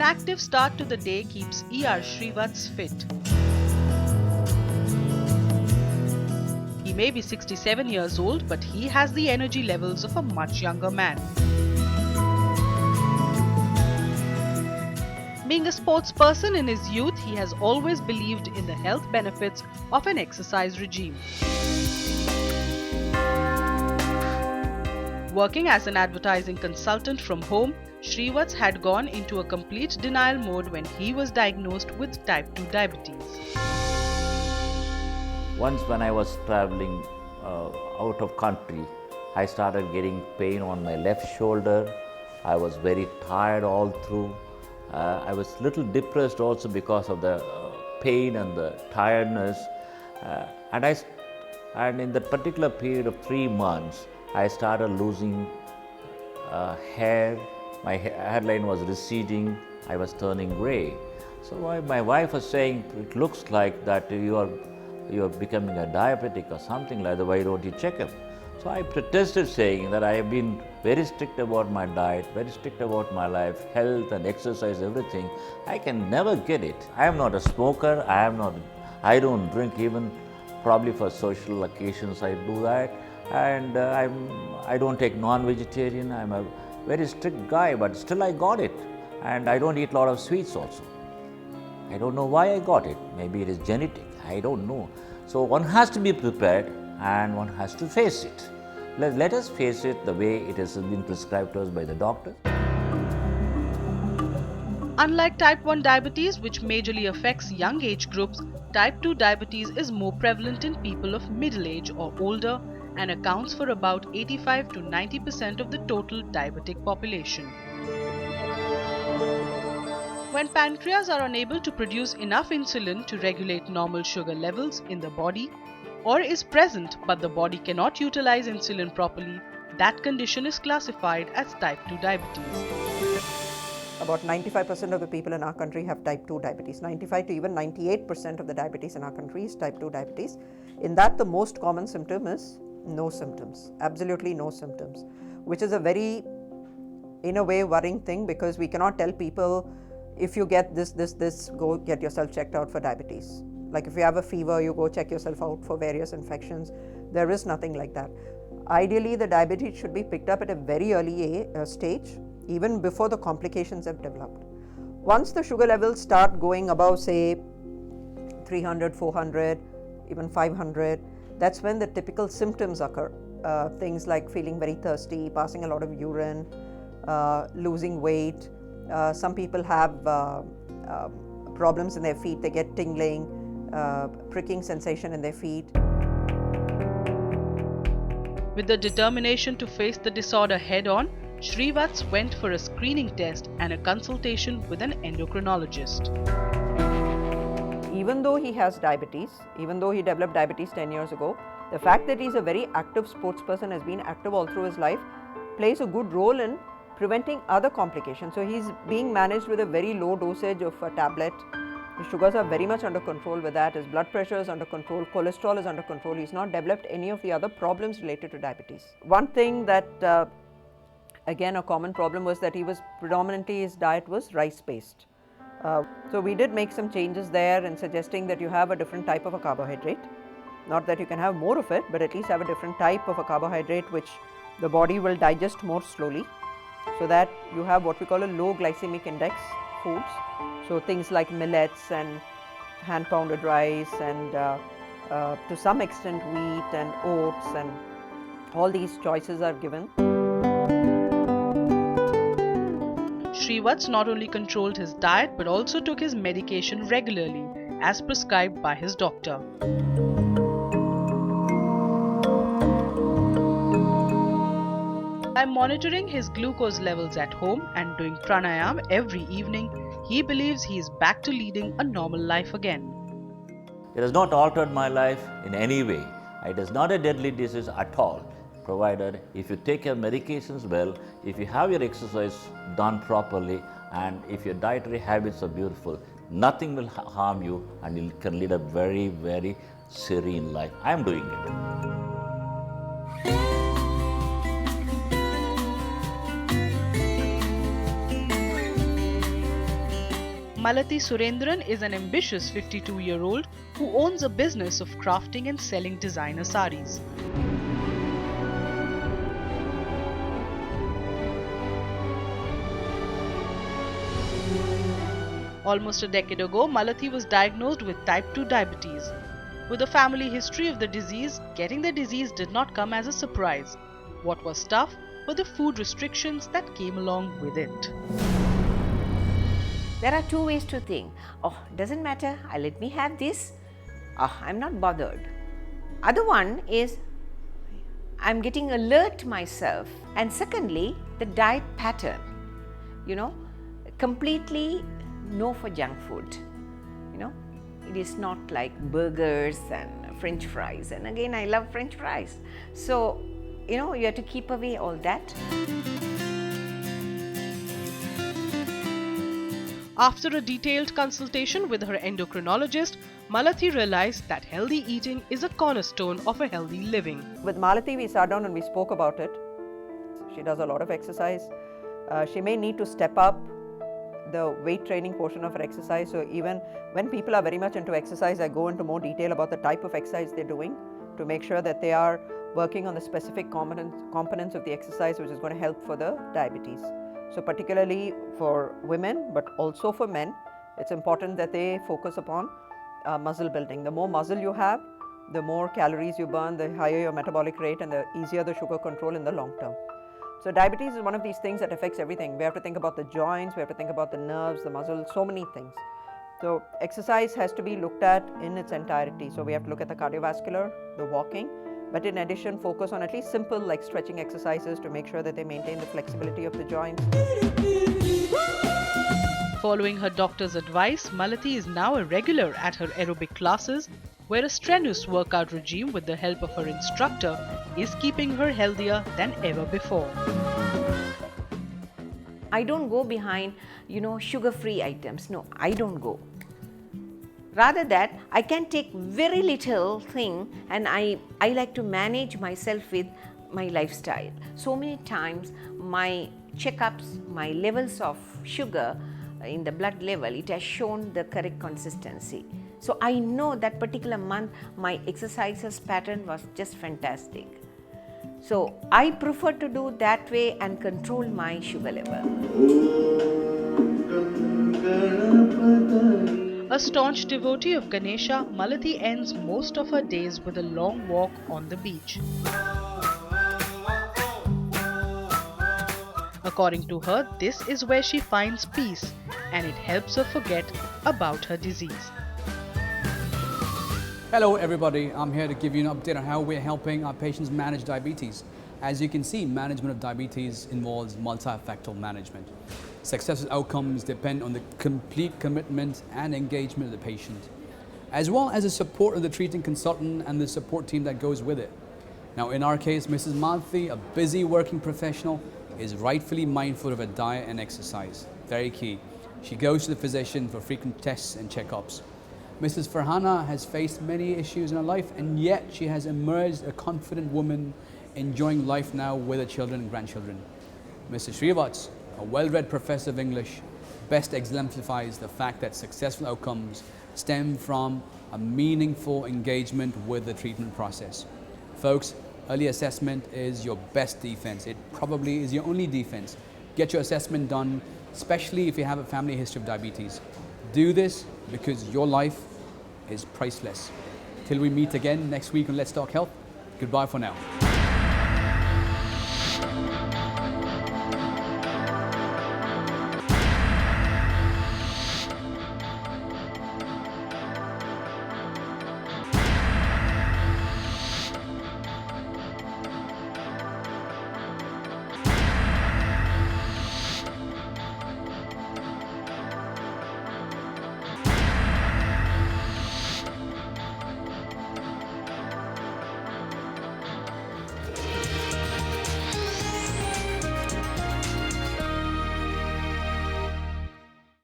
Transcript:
active start to the day keeps ER Srivatsa fit. He may be 67 years old, but he has the energy levels of a much younger man. Being a sports person in his youth, he has always believed in the health benefits of an exercise regime. Working as an advertising consultant from home, Srivatsa had gone into a complete denial mode when he was diagnosed with type 2 diabetes. Once when I was traveling out of country, I started getting pain on my left shoulder. I was very tired all through. I was little depressed also because of the pain and the tiredness. And in that particular period of 3 months, I started losing hair. My hairline was receding. I was turning gray. So my wife was saying, it looks like that you are becoming a diabetic or something like that. Why don't you check him? So I protested, saying that I have been very strict about my diet, very strict about my life, health and exercise, everything. I can never get it. I am not a smoker. I don't drink, even probably for social occasions I do that. And I don't take non-vegetarian. I'm a very strict guy, but still I got it. And I don't eat a lot of sweets also. I don't know why I got it. Maybe it is genetic. I don't know. So one has to be prepared and one has to face it. Let us face it the way it has been prescribed to us by the doctor. Unlike type 1 diabetes, which majorly affects young age groups, type 2 diabetes is more prevalent in people of middle age or older and accounts for about 85 to 90% of the total diabetic population. When pancreas are unable to produce enough insulin to regulate normal sugar levels in the body, or is present but the body cannot utilize insulin properly, that condition is classified as type 2 diabetes. About 95% of the people in our country have type 2 diabetes. 95 to even 98% of the diabetes in our country is type 2 diabetes. In that, the most common symptom is no symptoms, absolutely no symptoms, which is a very, in a way, worrying thing, because we cannot tell people, if you get this, go get yourself checked out for diabetes. Like if you have a fever, you go check yourself out for various infections. There is nothing like that. Ideally, the diabetes should be picked up at a very early stage, even before the complications have developed. Once the sugar levels start going above, say, 300, 400, even 500, that's when the typical symptoms occur. Things like feeling very thirsty, passing a lot of urine, losing weight. Some people have problems in their feet. They get tingling, pricking sensation in their feet. With the determination to face the disorder head-on, Srivatsa went for a screening test and a consultation with an endocrinologist. Even though he has diabetes, even though he developed diabetes 10 years ago, the fact that he's a very active sports person, has been active all through his life, plays a good role in preventing other complications. So he's being managed with a very low dosage of a tablet. His sugars are very much under control with that. His blood pressure is under control. Cholesterol is under control. He's not developed any of the other problems related to diabetes. One thing that, again, a common problem was that his diet was rice-based. So we did make some changes there in suggesting that you have a different type of a carbohydrate. Not that you can have more of it, but at least have a different type of a carbohydrate which the body will digest more slowly, so that you have what we call a low glycemic index foods. So things like millets and hand pounded rice and to some extent wheat and oats, and all these choices are given. Srivatsa not only controlled his diet but also took his medication regularly as prescribed by his doctor. By monitoring his glucose levels at home and doing pranayama every evening, he believes he is back to leading a normal life again. It has not altered my life in any way. It is not a deadly disease at all, provided if you take your medications well, if you have your exercise done properly, and if your dietary habits are beautiful, nothing will harm you and you can lead a very, very serene life. I am doing it. Malathi Surendran is an ambitious 52-year-old who owns a business of crafting and selling designer saris. Almost a decade ago, Malathi was diagnosed with type 2 diabetes. With a family history of the disease, getting the disease did not come as a surprise. What was tough were the food restrictions that came along with it. There are two ways to think. Oh, doesn't matter, let me have this. Oh, I'm not bothered. Other one is, I'm getting alert myself. And secondly, the diet pattern. Completely no for junk food. It is not like burgers and French fries. And again, I love French fries. So, you have to keep away all that. After a detailed consultation with her endocrinologist, Malathi realized that healthy eating is a cornerstone of a healthy living. With Malathi, we sat down and we spoke about it. She does a lot of exercise. She may need to step up the weight training portion of her exercise. So even when people are very much into exercise, I go into more detail about the type of exercise they're doing to make sure that they are working on the specific components of the exercise which is going to help for the diabetes. So particularly for women, but also for men, it's important that they focus upon muscle building. The more muscle you have, the more calories you burn, the higher your metabolic rate and the easier the sugar control in the long term. So diabetes is one of these things that affects everything. We have to think about the joints, we have to think about the nerves, the muscles, so many things. So exercise has to be looked at in its entirety. So we have to look at the cardiovascular, the walking, but in addition focus on at least simple like stretching exercises to make sure that they maintain the flexibility of the joints. Following her doctor's advice, Malathi is now a regular at her aerobic classes, where a strenuous workout regime with the help of her instructor is keeping her healthier than ever before. I don't go behind, sugar-free items. No, I don't go. Rather that, I can take very little thing and I like to manage myself with my lifestyle. So many times my checkups, my levels of sugar in the blood level, it has shown the correct consistency. So I know that particular month my exercises pattern was just fantastic. So I prefer to do that way and control my sugar level. A staunch devotee of Ganesha, Malathi ends most of her days with a long walk on the beach. According to her, this is where she finds peace and it helps her forget about her disease. Hello everybody, I'm here to give you an update on how we're helping our patients manage diabetes. As you can see, management of diabetes involves multifactorial management. Successful outcomes depend on the complete commitment and engagement of the patient, as well as the support of the treating consultant and the support team that goes with it. Now in our case, Mrs. Malathi, a busy working professional, is rightfully mindful of her diet and exercise. Very key. She goes to the physician for frequent tests and checkups. Mrs. Farhana has faced many issues in her life, and yet she has emerged a confident woman enjoying life now with her children and grandchildren. Mr. Srivatsa, a well-read professor of English, best exemplifies the fact that successful outcomes stem from a meaningful engagement with the treatment process. Folks, early assessment is your best defense. It probably is your only defense. Get your assessment done, especially if you have a family history of diabetes. Do this because your life is priceless. Till we meet again next week on Let's Talk Health, goodbye for now.